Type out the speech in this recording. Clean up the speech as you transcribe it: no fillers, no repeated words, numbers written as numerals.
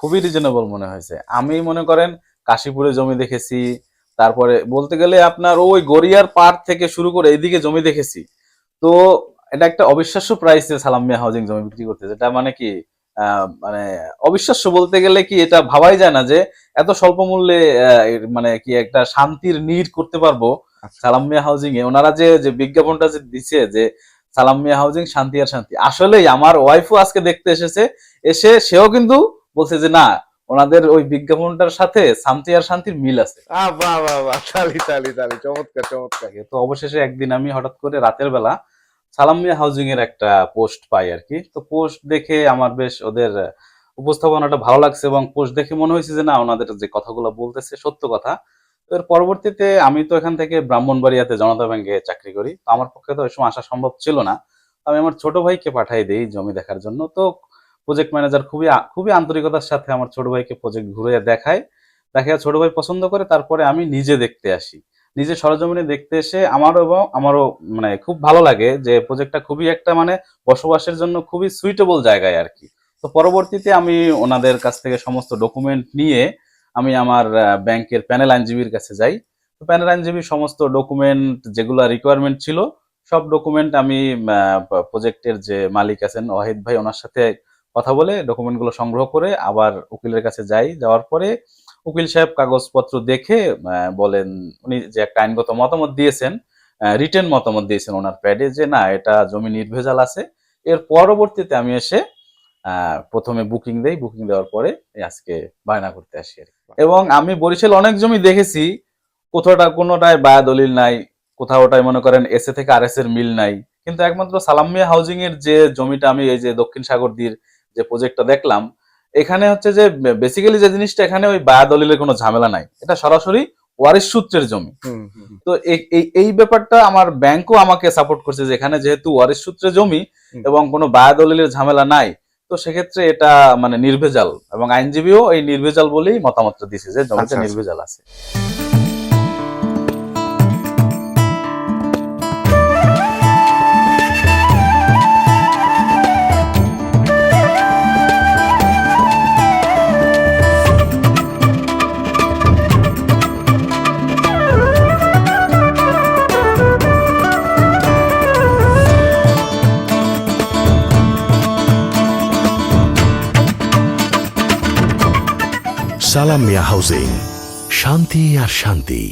খুবই রিজনেবল মনে হয়েছে। আমি মনে করেন কাশীপুরে জমি দেখেছি, তারপরে বলতে গেলে আপনার ওই গড়িয়ার পাড় থেকে শুরু করে এইদিকে জমি দেখেছি। তো এটা একটা অবিশ্বাস্য প্রাইসে সালাম মিয়া হাউজিং জমি বিক্রি করতে, যেটা মানে কি মানে অবিশ্বাস্য বলতে গেলে কি, এটা ভাবাই যায় না যে এত স্বল্প মূল্যে মানে কি একটা শান্তির নীড় করতে পারবো সালাম মিয়া হাউজিং এ। ওনারা যে যে বিজ্ঞাপনটা যে দিচ্ছে যে সালাম মিয়া হাউজিং শান্তি আর শান্তি, আসলেই আমার ওয়াইফও আজকে দেখতে এসেছে, এসে সেও কিন্তু বলছে যে না, ওনাদের ওই বিজ্ঞাপনটার সাথে শান্তি আর শান্তির মিল আছে। বাহ বাহ বাহ, তালি তালি তালি, চমৎকার চমৎকার। তো অবশেষে একদিন আমি হঠাৎ করে রাতের বেলা সালাম মিয়া হাউজিং এর একটা পোস্ট পাই আর কি। তো পোস্ট দেখে আমার বেশ ওদের উপস্থাপনাটা ভালো লাগছে, এবং পোস্ট দেখে মনে হয়েছে যে না, ওনাদের যে কথাগুলো বলতেছে সত্য কথা। তো এর পরবর্তীতে আমি তো এখান থেকে ব্রাহ্মণবাড়িয়াতে জনতা ব্যাংকে চাকরি করি, তো আমার পক্ষে তো ওই সময় আসা সম্ভব ছিল না। আমি আমার ছোট ভাইকে পাঠাই দেই জমি দেখার জন্য। তো প্রজেক্ট ম্যানেজার খুবই খুবই আন্তরিকতার সাথে আমার ছোট ভাইকে প্রজেক্ট ঘুরে দেখায়। দেখে ছোট ভাই পছন্দ করে, তারপরে আমি নিজে দেখতে আসি। নিজে সরজমিনে দেখতে এসে আমারও মানে খুব ভালো লাগে যে প্রজেক্টটা খুবই একটা মানে বসবাসের জন্য খুবই সুইটেবল জায়গায় আর কি। তো পরবর্তীতে আমি ওনাদের কাছ থেকে সমস্ত ডকুমেন্ট নিয়ে আমি আমার ব্যাংকের প্যানেল আইনজীবীর কাছে যাই। তো প্যানেল আইনজীবীর সমস্ত ডকুমেন্ট যেগুলো রিকোয়ারমেন্ট ছিল, সব ডকুমেন্ট আমি প্রজেক্টের যে মালিক আছেন ওয়াহিদ ভাই, ওনার সাথে কথা বলে ডকুমেন্টগুলো সংগ্রহ করে আবার উকিলের কাছে যাই। যাওয়ার পরে উকিল সাহেব কাগজপত্র দেখে বলেন, উনি যে একটা আইনগত মতামত দিয়েছেন, রিটেন মতামত দিয়েছেন ওনার প্যাডে, যে না, এটা জমি নির্ভেজাল আছে। এর পরবর্তীতে আমি এসে প্রথমে বুকিং দেই, বুকিং দেওয়ার পরে আজকে বায়না করতে আসি আর কি। এবং আমি বরিশাল অনেক জমি দেখেছি, কোনোটায় বায়া দলিল নাই, কোথাওটাই মনে করেন এসএ থেকে আর এস এর মিল নাই, কিন্তু একমাত্র সালাম মিয়া হাউজিং এর যে জমিটা, আমি এই যে দক্ষিণ সাগরদীর যে প্রজেক্টটা দেখলাম, এখানে হচ্ছে যে বেসিক্যালি যে জিনিসটা, এখানে ওই বায়া দলিলের কোনো ঝামেলা নাই, এটা সরাসরি ওয়ারিশ সূত্রের জমি। তো এই ব্যাপারটা আমার ব্যাংকও আমাকে সাপোর্ট করছে, যে এখানে যেহেতু ওয়ারিশ সূত্রের জমি এবং কোনো বায়া দলিলের ঝামেলা নাই, তো সেক্ষেত্রে এটা মানে নির্ভেজাল, এবং আইনজীবীও এই নির্ভেজাল বলেই মতামতটা দিছে যে জমিটা নির্ভেজাল আছে। সালাম মিয়া হাউজিং, শান্তি আর শান্তি।